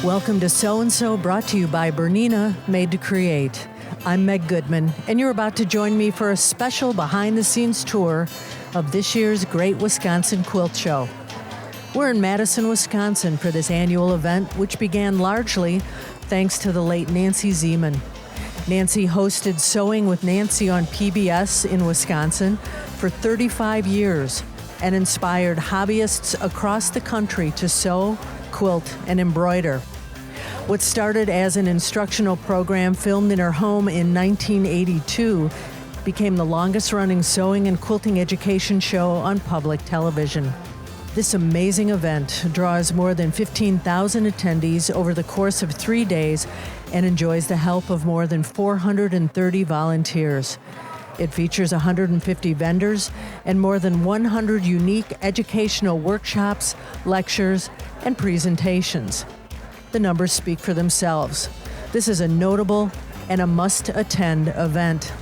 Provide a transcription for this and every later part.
Welcome to So-and-So, brought to you by Bernina, made to create. I'm Meg Goodman, and you're about to join me for a special behind-the-scenes tour of this year's Great Wisconsin Quilt Show. We're in Madison, Wisconsin for this annual event, which began largely thanks to the late Nancy Zieman. Nancy hosted Sewing with Nancy on PBS in Wisconsin for 35 years and inspired hobbyists across the country to sew, quilt, and embroider. What started as an instructional program filmed in her home in 1982 became the longest-running sewing and quilting education show on public television. This amazing event draws more than 15,000 attendees over the course of 3 days and enjoys the help of more than 430 volunteers. It features 150 vendors and more than 100 unique educational workshops, lectures, and presentations. The numbers speak for themselves. This is a notable and a must-attend event.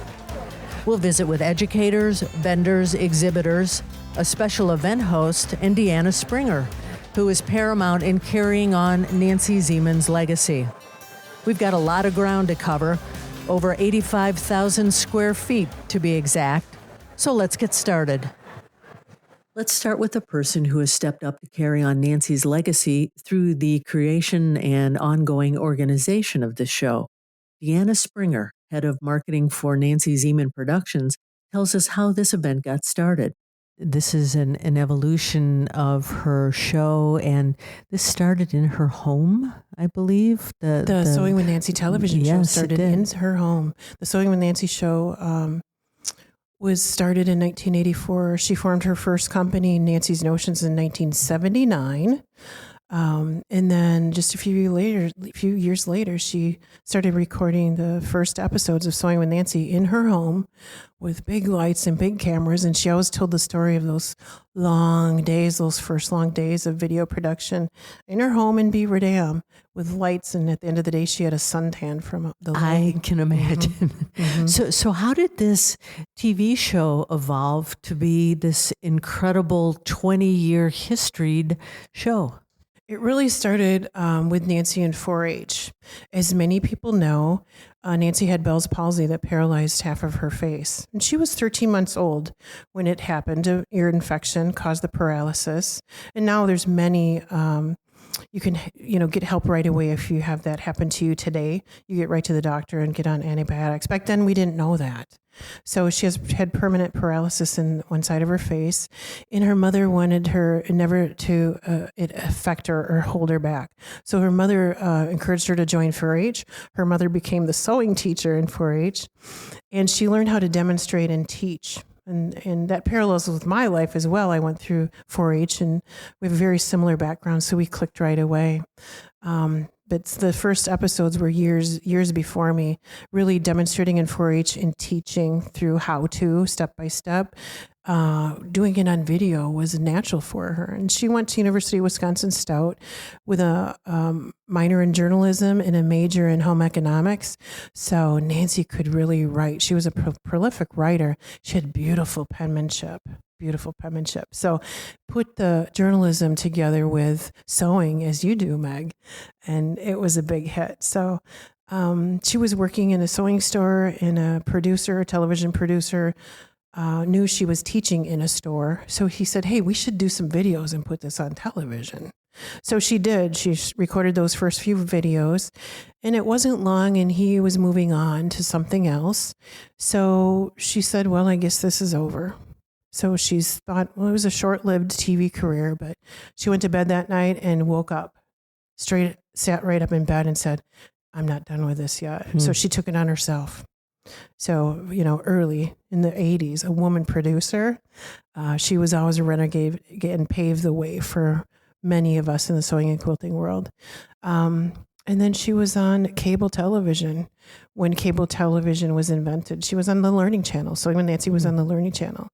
We'll visit with educators, vendors, exhibitors, a special event host, and Deanna Springer, who is paramount in carrying on Nancy Zieman's legacy. We've got a lot of ground to cover, over 85,000 square feet to be exact, so let's get started. Let's start with the person who has stepped up to carry on Nancy's legacy through the creation and ongoing organization of this show. Deanna Springer, head of marketing for Nancy Zieman Productions, tells us how this event got started. This is an evolution of her show, and this started in her home, I believe. The Sewing with Nancy television show started in her home. The Sewing with Nancy show was started in 1984. She formed her first company, Nancy's Notions, in 1979. And then just a few years later, she started recording the first episodes of Sewing with Nancy in her home with big lights and big cameras. And she always told the story of those long days, those first long days of video production in her home in Beaver Dam with lights. And at the end of the day, she had a suntan from the light. I can imagine. Mm-hmm. So how did this TV show evolve to be this incredible 20-year historied show? It really started with Nancy and 4-H. As many people know, Nancy had Bell's palsy that paralyzed half of her face. And she was 13 months old when it happened. An ear infection caused the paralysis. And now there's many, you can, get help right away if you have that happen to you today. You get right to the doctor and get on antibiotics. Back then, we didn't know that. So she had permanent paralysis in one side of her face, and her mother wanted her never to it affect her or hold her back. So her mother encouraged her to join 4-H. Her mother became the sewing teacher in 4-H, and she learned how to demonstrate and teach. And that parallels with my life as well. I went through 4-H, and we have a very similar background, so we clicked right away. But the first episodes were years before me, really demonstrating in 4-H and teaching through how to, step by step. Doing it on video was natural for her. And she went to University of Wisconsin Stout with a minor in journalism and a major in home economics. So Nancy could really write. She was a prolific writer. She had beautiful penmanship. So put the journalism together with sewing, as you do, Meg, and it was a big hit. So she was working in a sewing store, and a television producer, knew she was teaching in a store. So he said, hey, we should do some videos and put this on television. So she did. She recorded those first few videos, and it wasn't long, and he was moving on to something else. So she said, well, I guess this is over. So she's thought, well, it was a short-lived TV career, but she went to bed that night and woke up, sat right up in bed and said, I'm not done with this yet. So she took it on herself. So, early in the 80s, a woman producer, she was always a renegade and paved the way for many of us in the sewing and quilting world. And then she was on cable television when cable television was invented. She was on the Learning Channel. So when Nancy was on the Learning Channel.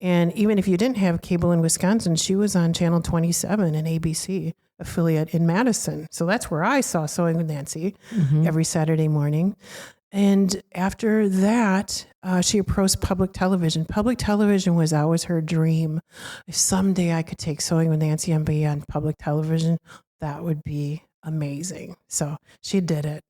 And even if you didn't have cable in Wisconsin, she was on Channel 27, an ABC affiliate in Madison. So that's where I saw Sewing with Nancy every Saturday morning. And after that, she approached public television. Public television was always her dream. If someday I could take Sewing with Nancy and be on public television, that would be amazing. So she did it.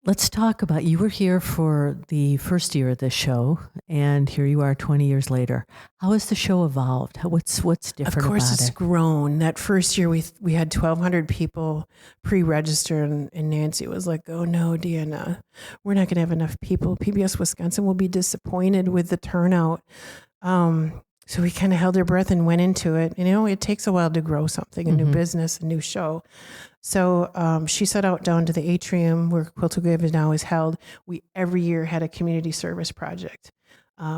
Let's talk about, you were here for the first year of the show, and here you are 20 years later. How has the show evolved? What's different about it? Of course, it's grown. That first year, we had 1,200 people pre-registered, and Nancy was like, "Oh no, Deanna, we're not going to have enough people. PBS Wisconsin will be disappointed with the turnout." So we kind of held our breath and went into it. And, it takes a while to grow something, a new business, a new show. So she set out down to the atrium where Quilt Together now is held. We every year had a community service project.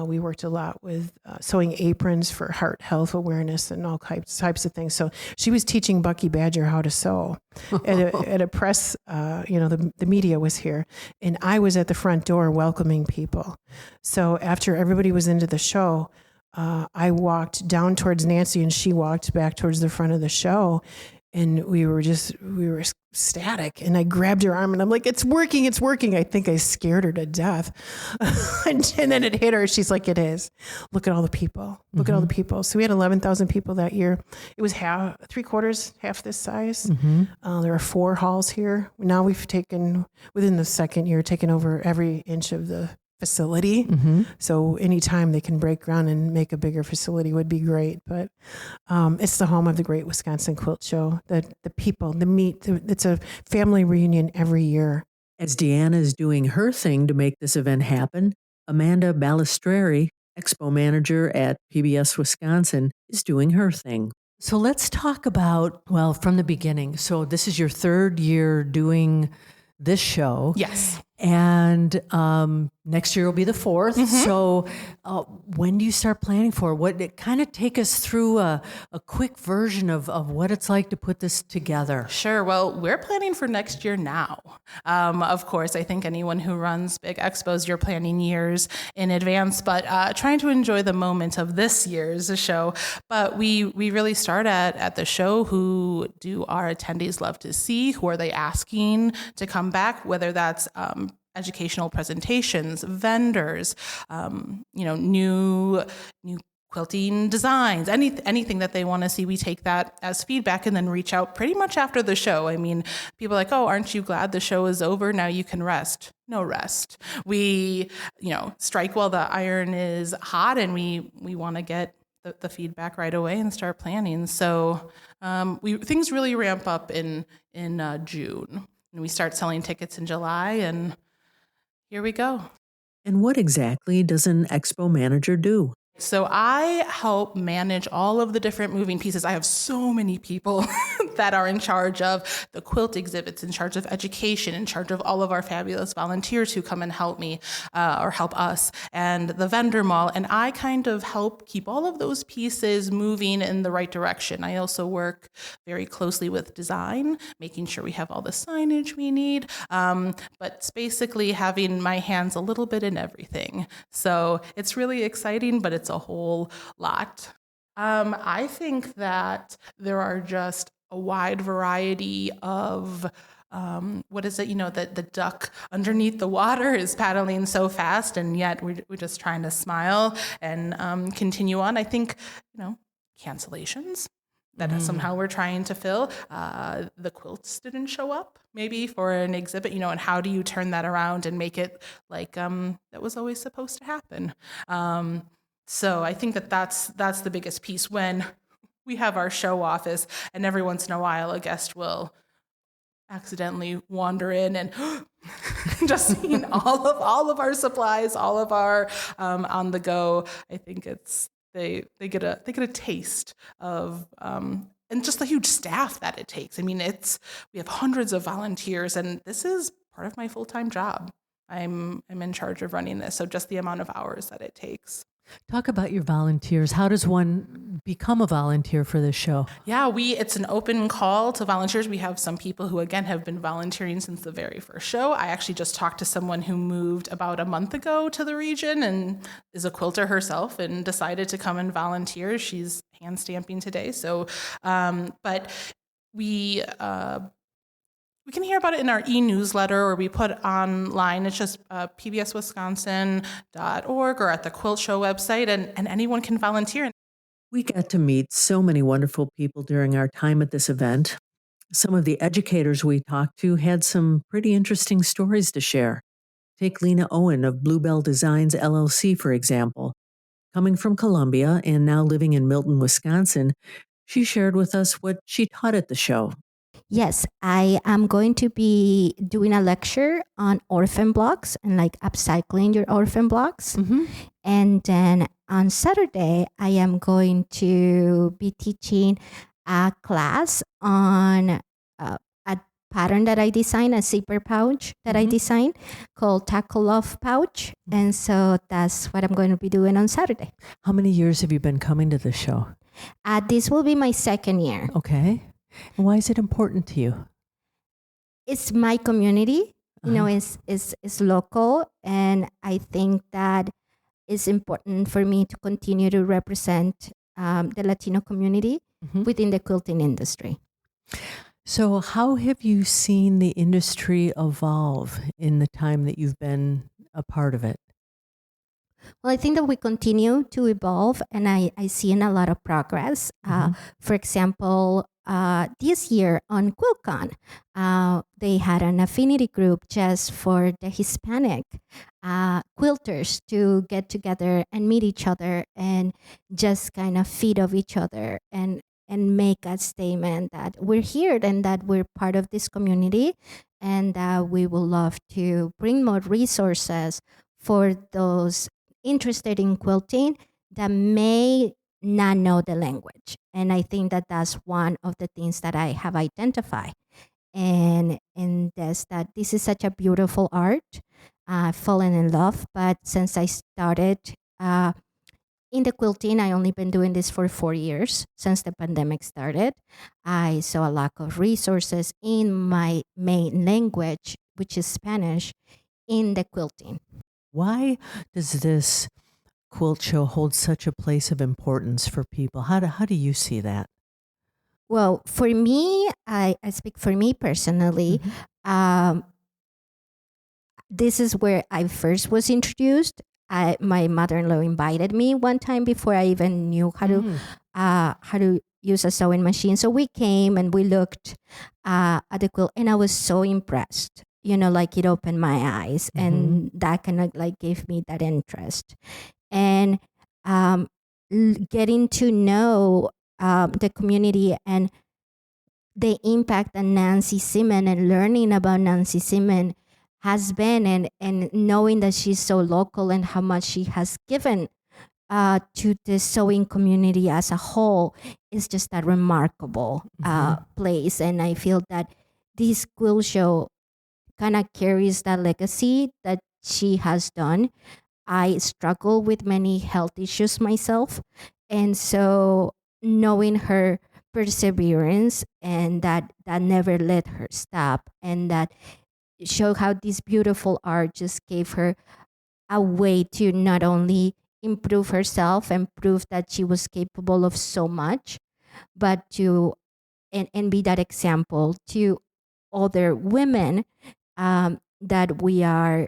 We worked a lot with sewing aprons for heart health awareness and all types of things. So she was teaching Bucky Badger how to sew at a press, the media was here. And I was at the front door welcoming people. So after everybody was into the show, I walked down towards Nancy and she walked back towards the front of the show. And we were ecstatic. And I grabbed her arm and I'm like, it's working. I think I scared her to death. and then it hit her. She's like, it is. Look at all the people. Look at all the people. So we had 11,000 people that year. It was half this size. There are 4 halls here. Now we've within the second year, taken over every inch of the facility. So anytime they can break ground and make a bigger facility would be great. But it's the home of the Great Wisconsin Quilt Show. The people, the meat, it's a family reunion every year. As Deanna is doing her thing to make this event happen, Amanda Balistreri, Expo Manager at PBS Wisconsin, is doing her thing. So let's talk about, from the beginning. So this is your 3rd year doing this show. Yes. And next year will be the 4th. So when do you start planning for it? Kind of take us through a quick version of what it's like to put this together. Sure. Well, we're planning for next year now. Of course, I think anyone who runs big expos, you're planning years in advance, but trying to enjoy the moment of this year's show. But we really start at the show. Who do our attendees love to see? Who are they asking to come back? Whether that's educational presentations, vendors, new quilting designs, anything that they want to see, we take that as feedback and then reach out pretty much after the show. I mean, people are like, oh, aren't you glad the show is over? Now you can rest. No rest. We, strike while the iron is hot, and we want to get the feedback right away and start planning. So things really ramp up in June, and we start selling tickets in July, and here we go. And what exactly does an expo manager do? So I help manage all of the different moving pieces. I have so many people that are in charge of the quilt exhibits, in charge of education, in charge of all of our fabulous volunteers who come and help me or help us, and the vendor mall. And I kind of help keep all of those pieces moving in the right direction. I also work very closely with design, making sure we have all the signage we need, but it's basically having my hands a little bit in everything. So it's really exciting, but it's a whole lot. I think that there are just a wide variety of the duck underneath the water is paddling so fast, and yet we're just trying to smile and continue on. I think, cancellations that somehow we're trying to fill. The quilts didn't show up maybe for an exhibit, and how do you turn that around and make it like that was always supposed to happen? So I think that's the biggest piece when we have our show office, and every once in a while a guest will accidentally wander in and just seeing all of our supplies, all of our on the go. I think they get a taste of and just the huge staff that it takes. I mean, we have hundreds of volunteers, and this is part of my full-time job. I'm in charge of running this, so just the amount of hours that it takes. Talk about your volunteers. How does one become a volunteer for this show? Yeah, it's an open call to volunteers. We have some people who, again, have been volunteering since the very first show. I actually just talked to someone who moved about a month ago to the region and is a quilter herself and decided to come and volunteer. She's hand stamping today. So, but we can hear about it in our e-newsletter, or we put online. It's just pbswisconsin.org or at the Quilt Show website, and anyone can volunteer. We got to meet so many wonderful people during our time at this event. Some of the educators we talked to had some pretty interesting stories to share. Take Lina Owen of Bluebell Designs LLC, for example. Coming from Columbia and now living in Milton, Wisconsin, she shared with us what she taught at the show. Yes, I am going to be doing a lecture on orphan blocks and like upcycling your orphan blocks. Mm-hmm. And then on Saturday, I am going to be teaching a class on a pattern that I designed, a zipper pouch that I designed called Tackle Love Pouch. And so that's what I'm going to be doing on Saturday. How many years have you been coming to the show? This will be my second year. Okay. And why is it important to you? It's my community, you know, it's local. And I think that it's important for me to continue to represent the Latino community within the quilting industry. So how have you seen the industry evolve in the time that you've been a part of it? Well, I think that we continue to evolve, and I see in a lot of progress. For example, this year on QuiltCon, they had an affinity group just for the Hispanic quilters to get together and meet each other and just kind of feed off each other and make a statement that we're here and that we're part of this community and that we would love to bring more resources for those interested in quilting that may not know the language. And I think that that's one of the things that I have identified. And that's that this is such a beautiful art. I've fallen in love, but since I started in the quilting, I only been doing this for 4 years since the pandemic started. I saw a lack of resources in my main language, which is Spanish, in the quilting. Why does this quilt show hold such a place of importance for people? How do you see that? Well, for me, I speak for me personally. This is where I first was introduced. My mother-in-law invited me one time before I even knew how to use a sewing machine. So we came and we looked at the quilt, and I was so impressed. You know, like it opened my eyes, and that kind of like gave me that interest. And getting to know the community and the impact that Nancy Zieman and learning about Nancy Zieman has been, and knowing that she's so local and how much she has given to the sewing community as a whole is just a remarkable place. And I feel that this quilt show kind of carries that legacy that she has done. I struggle with many health issues myself. And so knowing her perseverance and that never let her stop, and that show how this beautiful art just gave her a way to not only improve herself and prove that she was capable of so much, but to and be that example to other women that we are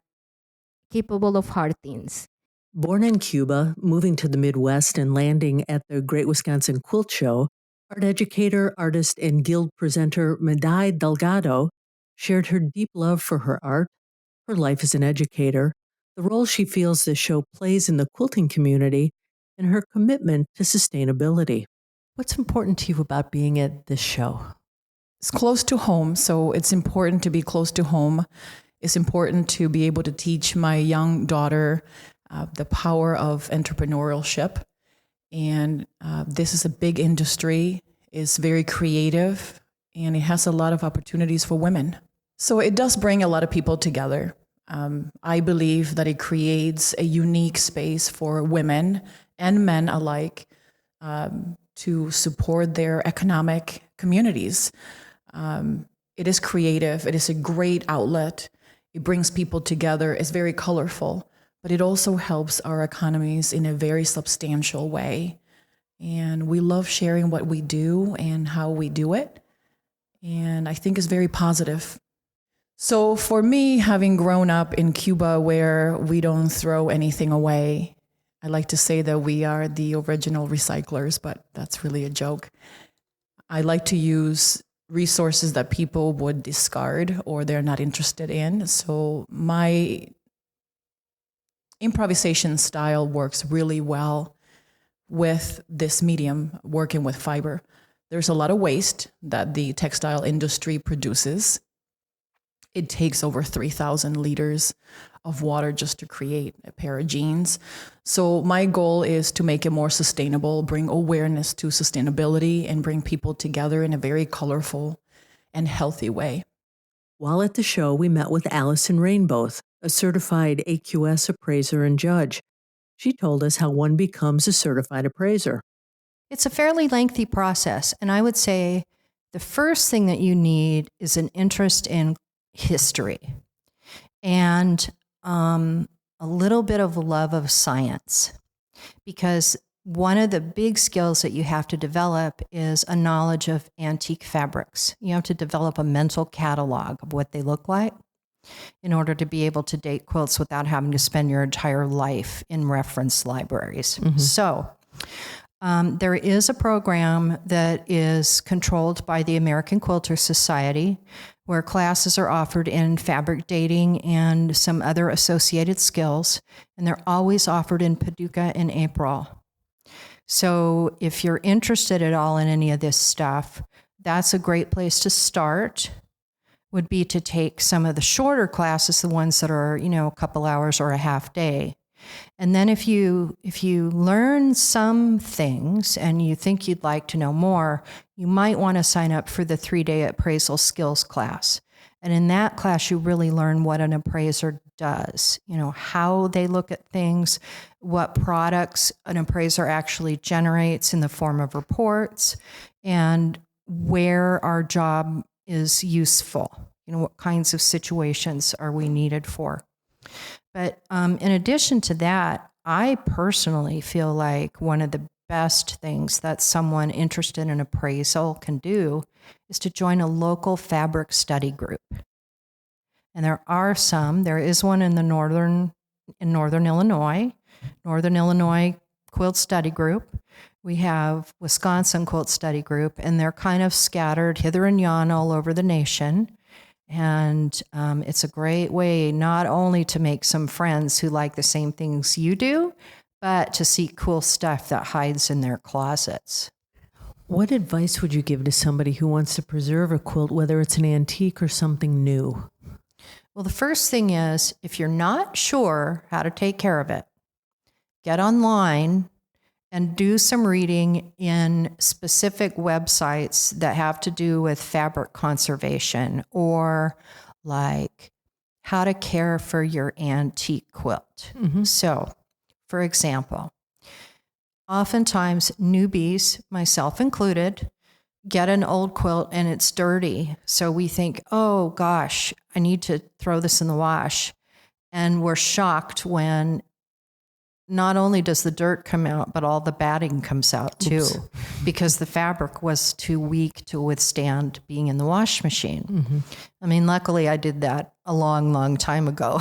capable of hard things. Born in Cuba, moving to the Midwest and landing at the Great Wisconsin Quilt Show, art educator, artist, and guild presenter Maday Delgado shared her deep love for her art, her life as an educator, the role she feels the show plays in the quilting community, and her commitment to sustainability. What's important to you about being at this show? It's close to home, so it's important to be close to home. It's important to be able to teach my young daughter the power of entrepreneurship. And this is a big industry. It's very creative, and it has a lot of opportunities for women. So it does bring a lot of people together. I believe that it creates a unique space for women and men alike to support their economic communities. It is creative. It is a great outlet. It brings people together. It's very colorful, but it also helps our economies in a very substantial way. And we love sharing what we do and how we do it. And I think it's very positive. So for me, having grown up in Cuba where we don't throw anything away, I like to say that we are the original recyclers, but that's really a joke. I like to use resources that people would discard or they're not interested in. So my improvisation style works really well with this medium, working with fiber. There's a lot of waste that the textile industry produces. It takes over 3,000 liters of water just to create a pair of jeans. So my goal is to make it more sustainable, bring awareness to sustainability, and bring people together in a very colorful and healthy way. While at the show, we met with Allison Rainboth, a certified AQS appraiser and judge. She told us how one becomes a certified appraiser. It's a fairly lengthy process, and I would say the first thing that you need is an interest in history and a little bit of love of science, because one of the big skills that you have to develop is a knowledge of antique fabrics. You have to develop a mental catalog of what they look like in order to be able to date quilts without having to spend your entire life in reference libraries. Mm-hmm. So there is a program that is controlled by the American Quilter Society where classes are offered in fabric dating and some other associated skills, and they're always offered in Paducah in April. So if you're interested at all in any of this stuff, that's a great place to start, would be to take some of the shorter classes, the ones that are, a couple hours or a half day. And then if you learn some things and you think you'd like to know more, you might want to sign up for the 3-day appraisal skills class. And in that class, you really learn what an appraiser does, how they look at things, what products an appraiser actually generates in the form of reports, and where our job is useful. What kinds of situations are we needed for? But in addition to that, I personally feel like one of the best things that someone interested in appraisal can do is to join a local fabric study group. And there is one in Northern Illinois Quilt Study Group. We have Wisconsin Quilt Study Group, and they're kind of scattered hither and yon all over the nation. And it's a great way not only to make some friends who like the same things you do, but to see cool stuff that hides in their closets. What advice would you give to somebody who wants to preserve a quilt, whether it's an antique or something new? Well, the first thing is, if you're not sure how to take care of it, get online and do some reading in specific websites that have to do with fabric conservation, or like how to care for your antique quilt. Mm-hmm. So, for example, oftentimes newbies, myself included, get an old quilt and it's dirty. So we think, oh gosh, I need to throw this in the wash. And we're shocked when not only does the dirt come out, but all the batting comes out too. Oops. Because the fabric was too weak to withstand being in the wash machine. Mm-hmm. I mean, luckily I did that a long, long time ago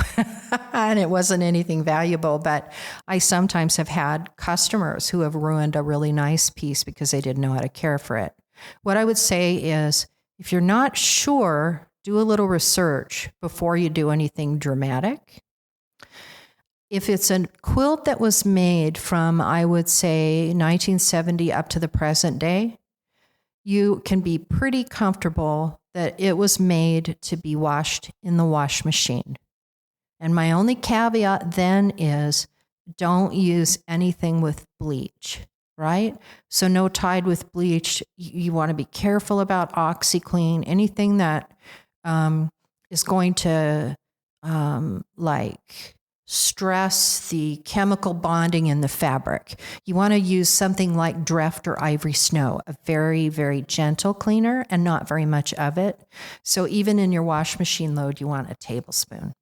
and it wasn't anything valuable, but I sometimes have had customers who have ruined a really nice piece because they didn't know how to care for it. What I would say is, if you're not sure, do a little research before you do anything dramatic. If it's a quilt that was made from, I would say, 1970 up to the present day, you can be pretty comfortable that it was made to be washed in the wash machine. And my only caveat then is, don't use anything with bleach, right? So no Tide with bleach. You want to be careful about OxyClean, anything that is going to stress the chemical bonding in the fabric. You want to use something like Dreft or Ivory Snow, a very, very gentle cleaner and not very much of it. So even in your wash machine load, you want a tablespoon.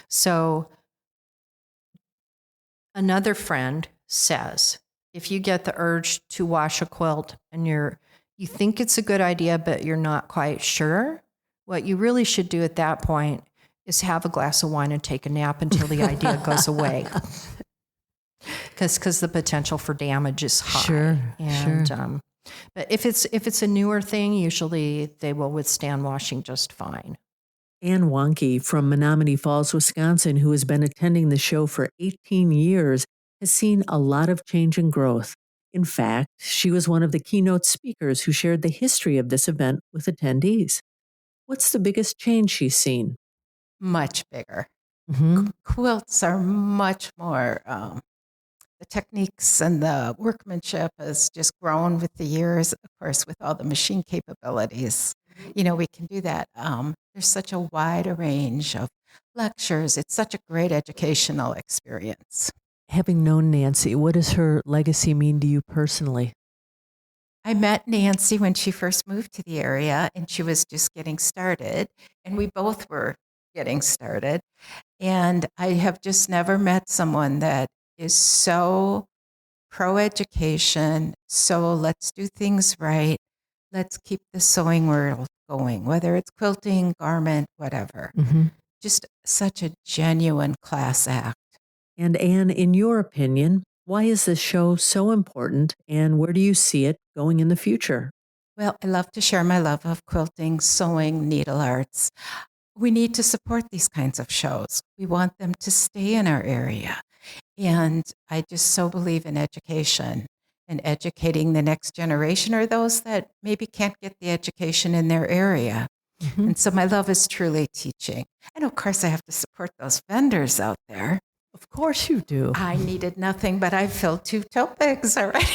So another friend says, if you get the urge to wash a quilt and you think it's a good idea, but you're not quite sure, what you really should do at that point is have a glass of wine and take a nap until the idea goes away. Because the potential for damage is high. Sure, and sure. But if it's a newer thing, usually they will withstand washing just fine. Ann Wonke from Menominee Falls, Wisconsin, who has been attending the show for 18 years, has seen a lot of change and growth. In fact, she was one of the keynote speakers who shared the history of this event with attendees. What's the biggest change she's seen? Much bigger. Mm-hmm. Quilts are much more, the techniques and the workmanship has just grown with the years, of course, with all the machine capabilities. You know, we can do that. There's such a wide range of lectures. It's such a great educational experience. Having known Nancy, what does her legacy mean to you personally? I met Nancy when she first moved to the area, and she was just getting started, and we both were getting started. And I have just never met someone that is so pro-education, so let's do things right, let's keep the sewing world going, whether it's quilting, garment, whatever. Mm-hmm. Just such a genuine class act. And Anne, in your opinion, why is this show so important, and where do you see it going in the future? Well, I love to share my love of quilting, sewing, needle arts. We need to support these kinds of shows. We want them to stay in our area. And I just so believe in education and educating the next generation or those that maybe can't get the education in their area. Mm-hmm. And so my love is truly teaching. And of course, I have to support those vendors out there. Of course you do. I needed nothing, but I filled 2 tote bags already.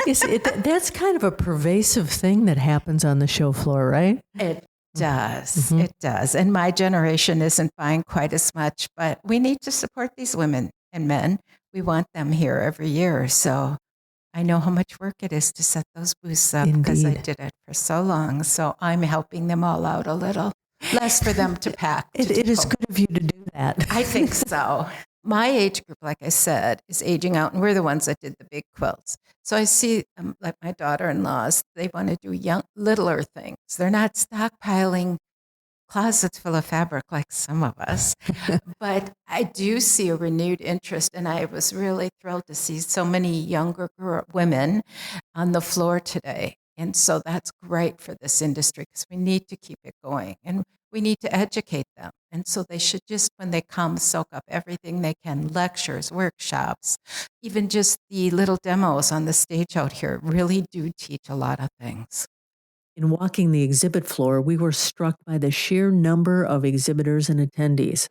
That's kind of a pervasive thing that happens on the show floor, right? It does. Mm-hmm. It does. And my generation isn't buying quite as much, but we need to support these women and men. We want them here every year. So I know how much work it is to set those booths up because I did it for so long. So I'm helping them all out a little. Less for them to pack. It is good of you to do that. I think so. My age group, like I said, is aging out, and we're the ones that did the big quilts. So I see, like my daughter-in-laws, they want to do littler things. They're not stockpiling closets full of fabric like some of us. But I do see a renewed interest, and I was really thrilled to see so many younger women on the floor today. And so that's great for this industry because we need to keep it going, and we need to educate them. And so they should just, when they come, soak up everything they can, lectures, workshops, even just the little demos on the stage out here really do teach a lot of things. In walking the exhibit floor, we were struck by the sheer number of exhibitors and attendees.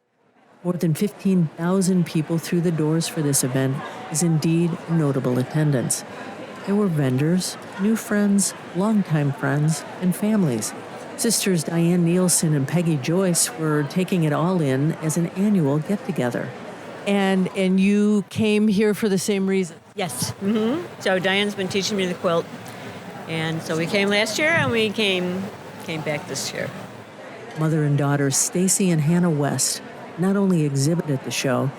More than 15,000 people through the doors for this event is indeed notable attendance. There were vendors, new friends, longtime friends, and families. Sisters Diane Nielsen and Peggy Joyce were taking it all in as an annual get-together. And you came here for the same reason? Yes. Mm-hmm. So Diane's been teaching me the quilt. And so we came last year and we came back this year. Mother and daughter Stacy and Hanna West not only exhibit at the show,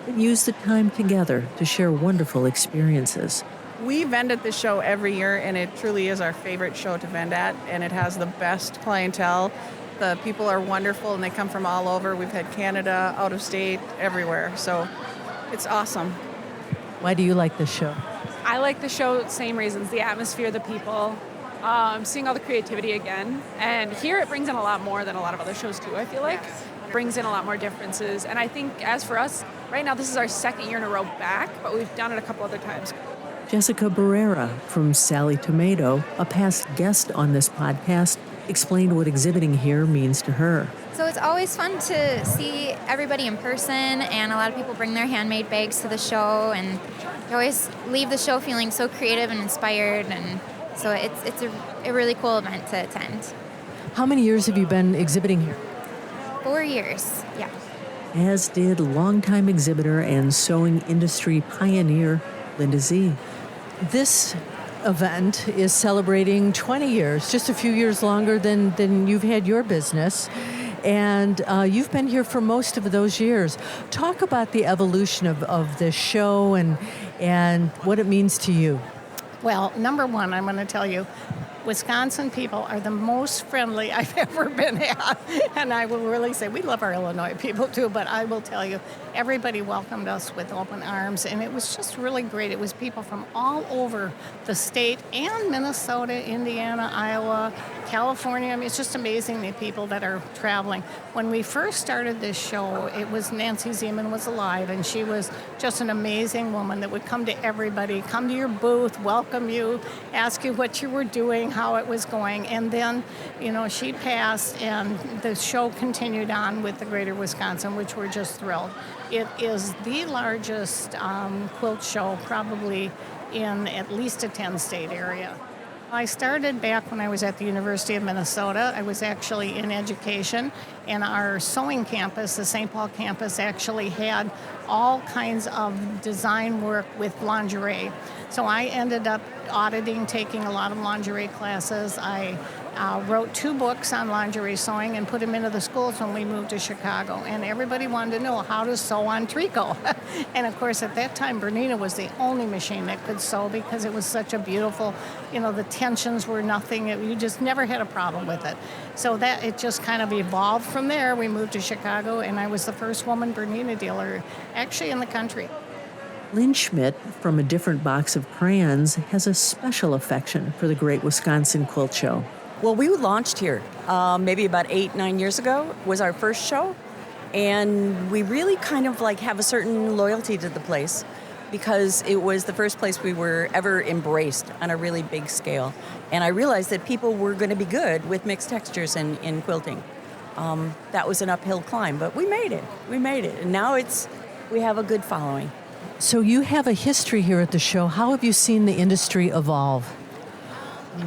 but use the time together to share wonderful experiences. We vend at this show every year, and it truly is our favorite show to vend at, and it has the best clientele. The people are wonderful, and they come from all over. We've had Canada, out of state, everywhere. So it's awesome. Why do you like this show? I like the show, same reasons, the atmosphere, the people, seeing all the creativity again. And here it brings in a lot more than a lot of other shows too, I feel like. It brings in a lot more differences. And I think as for us, right now this is our second year in a row back, but we've done it a couple other times. Jessica Barrera from Sallie Tomato, a past guest on this podcast, explained what exhibiting here means to her. So it's always fun to see everybody in person, and a lot of people bring their handmade bags to the show, and you always leave the show feeling so creative and inspired, and so it's a really cool event to attend. How many years have you been exhibiting here? 4 years, yeah. As did longtime exhibitor and sewing industry pioneer Linda Z. This event is celebrating 20 years, just a few years longer than you've had your business. And you've been here for most of those years. Talk about the evolution of this show and what it means to you. Well, number one, I'm going to tell you, Wisconsin people are the most friendly I've ever been at. And I will really say, we love our Illinois people too, but I will tell you, everybody welcomed us with open arms, and it was just really great. It was people from all over the state and Minnesota, Indiana, Iowa, California. I mean, it's just amazing the people that are traveling. When we first started this show, it was Nancy Zieman was alive, and she was just an amazing woman that would come to everybody, come to your booth, welcome you, ask you what you were doing, how it was going, and then, she passed, and the show continued on with the Greater Wisconsin, which we're just thrilled. It is the largest quilt show probably in at least a 10-state area. I started back when I was at the University of Minnesota. I was actually in education, and our sewing campus, the St. Paul campus, actually had all kinds of design work with lingerie. So I ended up auditing, taking a lot of lingerie classes. I wrote 2 books on lingerie sewing and put them into the schools when we moved to Chicago. And everybody wanted to know how to sew on tricot. And of course, at that time, Bernina was the only machine that could sew because it was such a beautiful, the tensions were nothing. You just never had a problem with it. So that it just kind of evolved from there. We moved to Chicago, and I was the first woman Bernina dealer actually in the country. Lynn Schmidt, from a different box of crayons, has a special affection for the Great Wisconsin Quilt Show. Well, we launched here maybe about 8-9 years ago, was our first show. And we really kind of have a certain loyalty to the place because it was the first place we were ever embraced on a really big scale. And I realized that people were going to be good with mixed textures in quilting. That was an uphill climb, but we made it. And now we have a good following. So you have a history here at the show. How have you seen the industry evolve?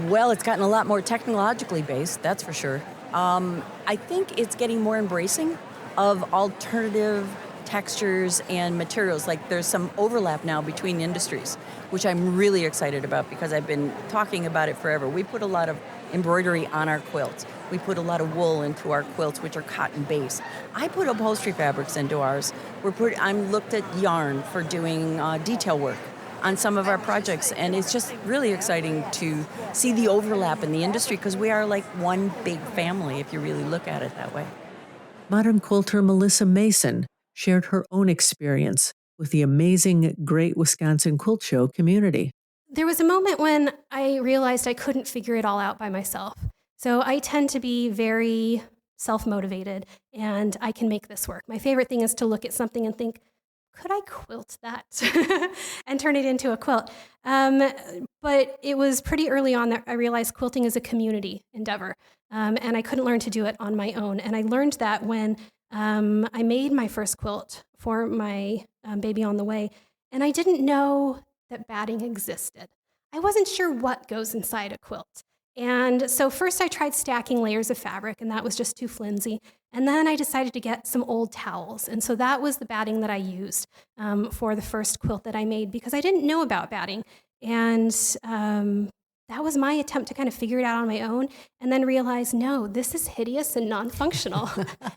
Well, it's gotten a lot more technologically based, that's for sure. I think it's getting more embracing of alternative textures and materials. There's some overlap now between industries, which I'm really excited about because I've been talking about it forever. We put a lot of embroidery on our quilts. We put a lot of wool into our quilts, which are cotton-based. I put upholstery fabrics into ours. I'm looked at yarn for doing detail work on some of our projects, and it's just really exciting to see the overlap in the industry because we are like one big family if you really look at it that way. Modern quilter Melissa Mason shared her own experience with the amazing Great Wisconsin Quilt Show community. There was a moment when I realized I couldn't figure it all out by myself. So I tend to be very self-motivated, and I can make this work. My favorite thing is to look at something and think, could I quilt that and turn it into a quilt? But it was pretty early on that I realized quilting is a community endeavor, and I couldn't learn to do it on my own. And I learned that when I made my first quilt for my baby on the way, and I didn't know that batting existed. I wasn't sure what goes inside a quilt. And so first I tried stacking layers of fabric, and that was just too flimsy. And then I decided to get some old towels. And so that was the batting that I used for the first quilt that I made because I didn't know about batting. And that was my attempt to kind of figure it out on my own and then realize, no, this is hideous and non-functional.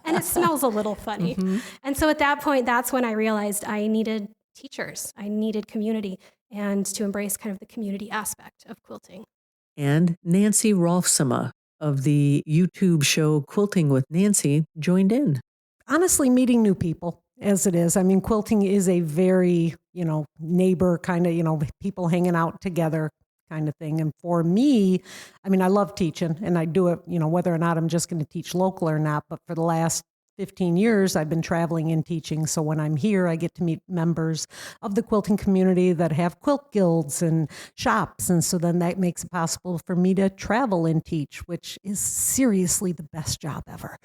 And it smells a little funny. Mm-hmm. And so at that point, that's when I realized I needed teachers. I needed community and to embrace kind of the community aspect of quilting. And Nancy Roelfsema of the YouTube show Quilting with Nancy joined in. Honestly, meeting new people as it is. I mean, quilting is a very, neighbor kind of, people hanging out together kind of thing. And for me, I mean, I love teaching and I do it, whether or not I'm just going to teach local or not. But for the last 15 years, I've been traveling and teaching. So when I'm here, I get to meet members of the quilting community that have quilt guilds and shops. And so then that makes it possible for me to travel and teach, which is seriously the best job ever.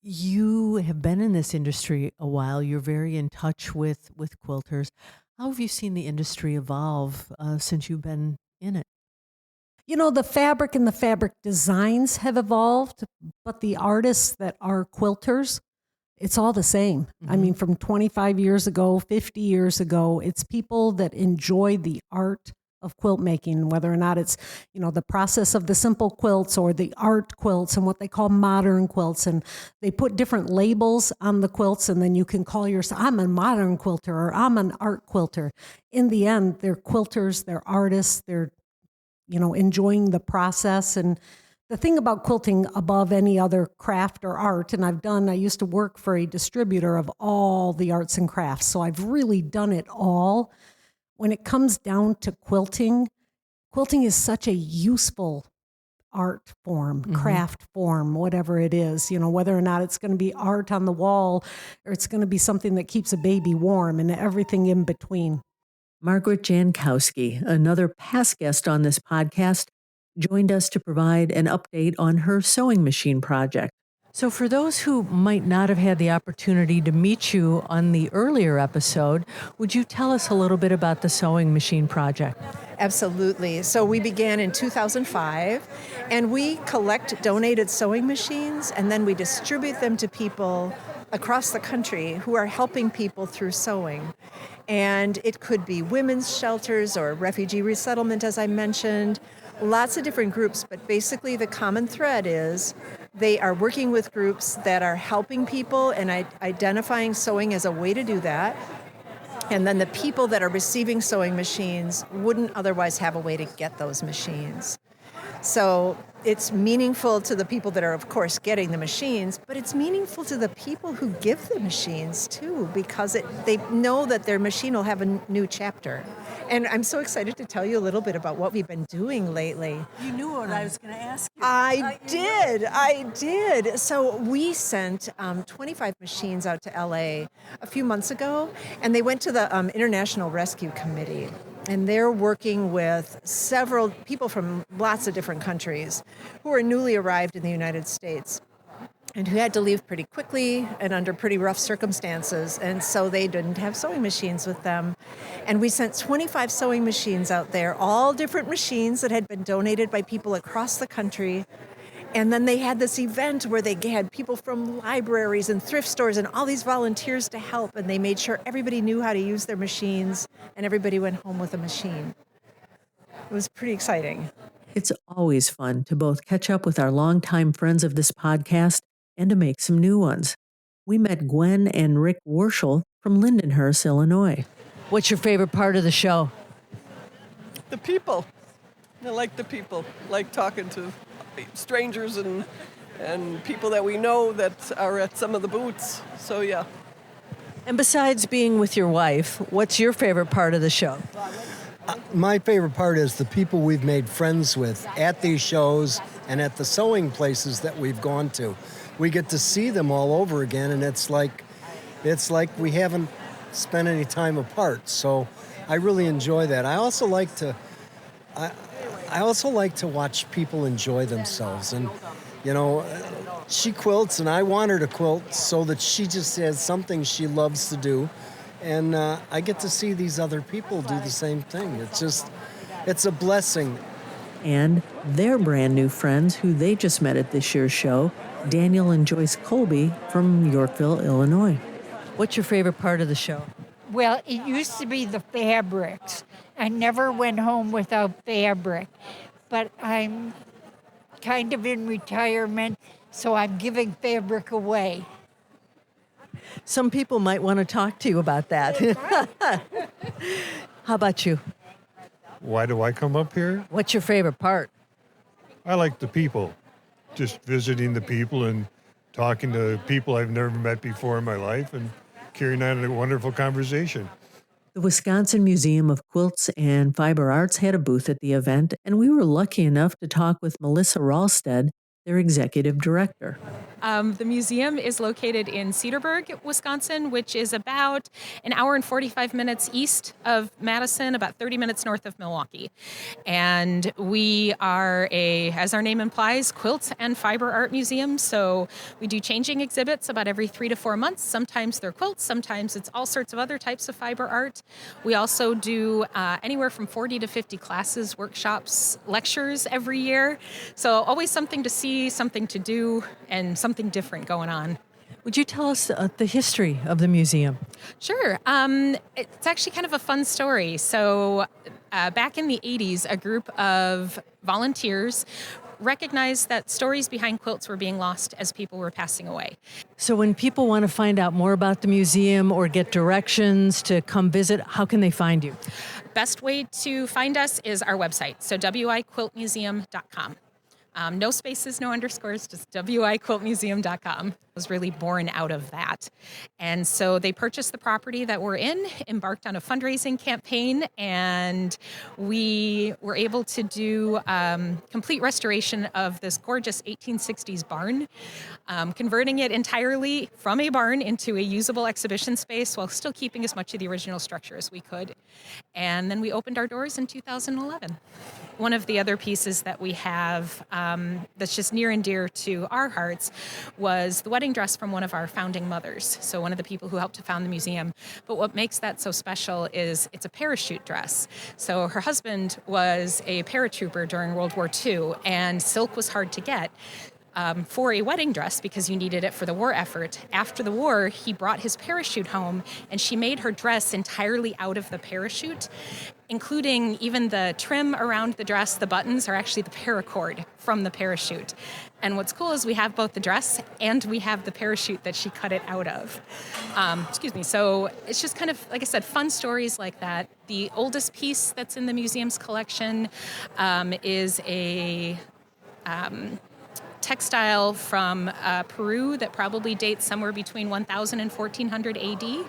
You have been in this industry a while. You're very in touch with quilters. How have you seen the industry evolve since you've been in it? The fabric and the fabric designs have evolved, but the artists that are quilters, it's all the same. Mm-hmm. I mean, from 25 years ago, 50 years ago, it's people that enjoy the art of quilt making, whether or not it's, the process of the simple quilts or the art quilts and what they call modern quilts. And they put different labels on the quilts, and then you can call yourself, I'm a modern quilter or I'm an art quilter. In the end, they're quilters, they're artists, they're enjoying the process. And the thing about quilting above any other craft or art, and I used to work for a distributor of all the arts and crafts, so I've really done it all. When it comes down to quilting is such a useful art form, craft form, whatever it is, whether or not it's going to be art on the wall or it's going to be something that keeps a baby warm and everything in between. Margaret Jankowski, another past guest on this podcast, joined us to provide an update on her sewing machine project. So for those who might not have had the opportunity to meet you on the earlier episode, would you tell us a little bit about the sewing machine project? Absolutely. So we began in 2005, and we collect donated sewing machines, and then we distribute them to people across the country who are helping people through sewing. And it could be women's shelters or refugee resettlement, as I mentioned, lots of different groups, but basically the common thread is they are working with groups that are helping people and identifying sewing as a way to do that. And then the people that are receiving sewing machines wouldn't otherwise have a way to get those machines. So it's meaningful to the people that are, of course, getting the machines, but it's meaningful to the people who give the machines, too, because they know that their machine will have a new chapter. And I'm so excited to tell you a little bit about what we've been doing lately. You knew what I was going to ask you. I did. So we sent 25 machines out to LA a few months ago, and they went to the International Rescue Committee. And they're working with several people from lots of different countries who are newly arrived in the United States and who had to leave pretty quickly and under pretty rough circumstances. And so they didn't have sewing machines with them. And we sent 25 sewing machines out there, all different machines that had been donated by people across the country. And then they had this event where they had people from libraries and thrift stores and all these volunteers to help, and they made sure everybody knew how to use their machines, and everybody went home with a machine. It was pretty exciting. It's always fun to both catch up with our longtime friends of this podcast and to make some new ones. We met Gwen and Rick Wershal from Lindenhurst, Illinois. What's your favorite part of the show? The people. I like the people. I like talking to strangers and people that we know that are at some of the booths. So, yeah. And besides being with your wife, what's your favorite part of the show? My favorite part is the people we've made friends with at these shows and at the sewing places that we've gone to. We get to see them all over again, and it's like we haven't spent any time apart. So I really enjoy that. I also like to watch people enjoy themselves. And, she quilts, and I want her to quilt so that she just has something she loves to do. And I get to see these other people do the same thing. It's a blessing. And their brand new friends who they just met at this year's show, Daniel and Joyce Colby from Yorkville, Illinois. What's your favorite part of the show? Well, it used to be the fabrics. I never went home without fabric, but I'm kind of in retirement, so I'm giving fabric away. Some people might want to talk to you about that. How about you? Why do I come up here? What's your favorite part? I like the people. Just visiting the people and talking to people I've never met before in my life and carrying on a wonderful conversation. The Wisconsin Museum of Quilts and Fiber Arts had a booth at the event, and we were lucky enough to talk with Melissa Ralsted, their executive director. The museum is located in Cedarburg, Wisconsin, which is about an hour and 45 minutes east of Madison, about 30 minutes north of Milwaukee. And we are as our name implies, quilt and fiber art museum. So we do changing exhibits about every 3 to 4 months. Sometimes they're quilts, sometimes it's all sorts of other types of fiber art. We also do anywhere from 40 to 50 classes, workshops, lectures every year. So always something to see, something to do, and something different going on. Would you tell us the history of the museum? Sure. It's actually kind of a fun story. So back in the 80s, a group of volunteers recognized that stories behind quilts were being lost as people were passing away. So when people want to find out more about the museum or get directions to come visit, how can they find you? Best way to find us is our website, so wiquiltmuseum.com. No spaces, no underscores, just wiquiltmuseum.com. Was really born out of that. And so they purchased the property that we're in, embarked on a fundraising campaign, and we were able to do complete restoration of this gorgeous 1860s barn, converting it entirely from a barn into a usable exhibition space while still keeping as much of the original structure as we could. And then we opened our doors in 2011. One of the other pieces that we have that's just near and dear to our hearts was the wedding dress from one of our founding mothers, so one of the people who helped to found the museum. But what makes that so special is it's a parachute dress. So her husband was a paratrooper during World War II, and silk was hard to get for a wedding dress because you needed it for the war effort. After the war, he brought his parachute home, and she made her dress entirely out of the parachute, including even the trim around the dress. The buttons are actually the paracord from the parachute. And what's cool is we have both the dress and we have the parachute that she cut it out of. So it's just kind of, like I said, fun stories like that. The oldest piece that's in the museum's collection is a textile from Peru that probably dates somewhere between 1000 and 1400 AD.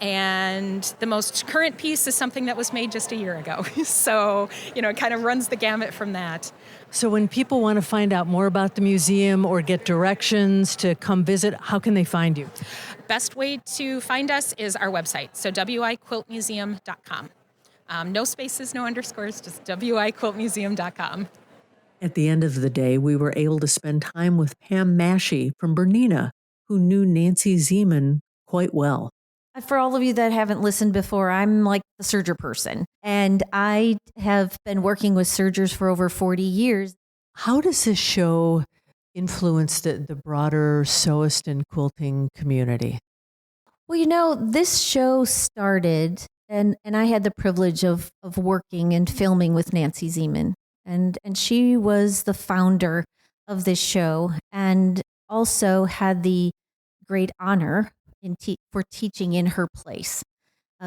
And the most current piece is something that was made just a year ago. So, it kind of runs the gamut from that. So when people want to find out more about the museum or get directions to come visit, how can they find you? Best way to find us is our website, so wiquiltmuseum.com. No spaces, no underscores, just wiquiltmuseum.com. At the end of the day, we were able to spend time with Pam Massey from Bernina, who knew Nancy Zieman quite well. For all of you that haven't listened before, I'm like the serger person, and I have been working with sergers for over 40 years. How does this show influence the broader sewist and quilting community? Well, this show started, and I had the privilege of working and filming with Nancy Zieman, and she was the founder of this show, and also had the great honor for teaching in her place,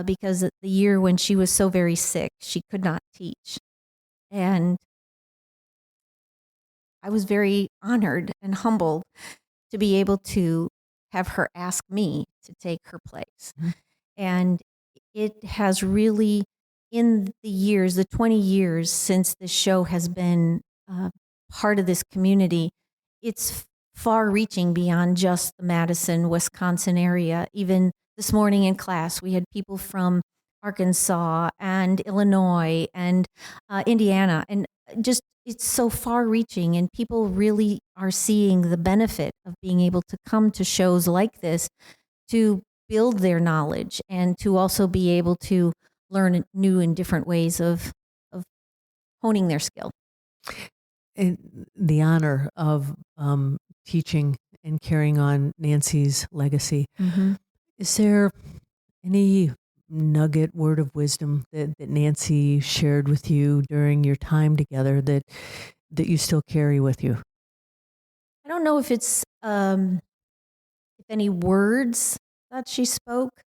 because the year when she was so very sick, she could not teach. And I was very honored and humbled to be able to have her ask me to take her place. Mm-hmm. And it has really, in the 20 years since the show has been part of this community, it's far-reaching beyond just the Madison, Wisconsin area. Even this morning in class, we had people from Arkansas and Illinois and Indiana, and just it's so far-reaching, and people really are seeing the benefit of being able to come to shows like this to build their knowledge and to also be able to learn new and different ways of honing their skill. And the honor of teaching and carrying on Nancy's legacy. Mm-hmm. Is there any nugget word of wisdom that Nancy shared with you during your time together that you still carry with you? I don't know if it's if any words that she spoke,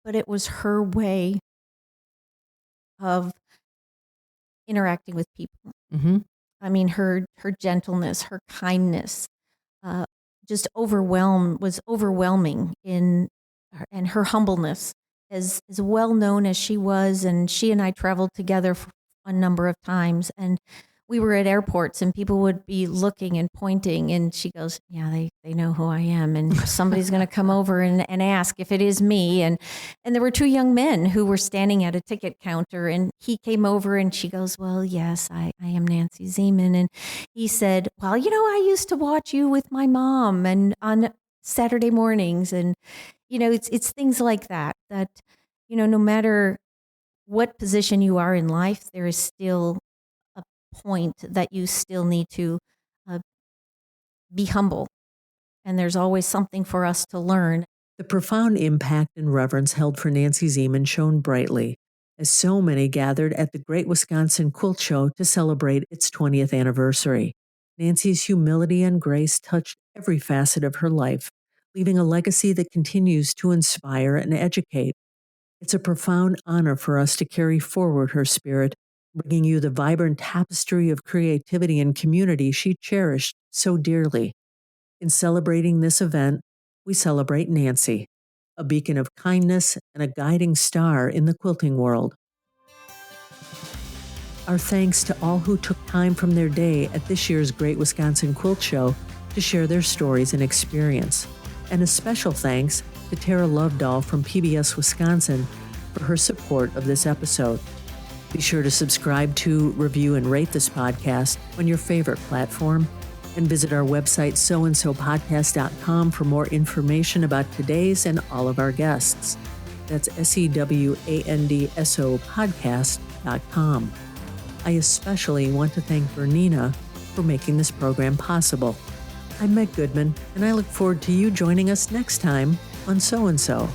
but it was her way of interacting with people. Mm-hmm. I mean, her gentleness, her kindness, just was overwhelming and her humbleness, as well known as she was. And she and I traveled together for a number of times, and we were at airports and people would be looking and pointing, and she goes, yeah, they know who I am, and somebody's going to come over and ask if it is me. And there were two young men who were standing at a ticket counter, and he came over and she goes, well, yes, I am Nancy Zieman. And he said, well, I used to watch you with my mom and on Saturday mornings. And, it's things like that, no matter what position you are in life, there is still a point that you still need to be humble. And there's always something for us to learn. The profound impact and reverence held for Nancy Zieman shone brightly as so many gathered at the Great Wisconsin Quilt Show to celebrate its 20th anniversary. Nancy's humility and grace touched every facet of her life, leaving a legacy that continues to inspire and educate. It's a profound honor for us to carry forward her spirit, bringing you the vibrant tapestry of creativity and community she cherished so dearly. In celebrating this event, we celebrate Nancy, a beacon of kindness and a guiding star in the quilting world. Our thanks to all who took time from their day at this year's Great Wisconsin Quilt Show to share their stories and experience. And a special thanks to Tara Lovedahl from PBS Wisconsin for her support of this episode. Be sure to subscribe to, review, and rate this podcast on your favorite platform, and visit our website soandsopodcast.com for more information about today's and all of our guests. That's SEWANDSO podcast.com. I especially want to thank Bernina for making this program possible. I'm Meg Goodman, and I look forward to you joining us next time on So and So.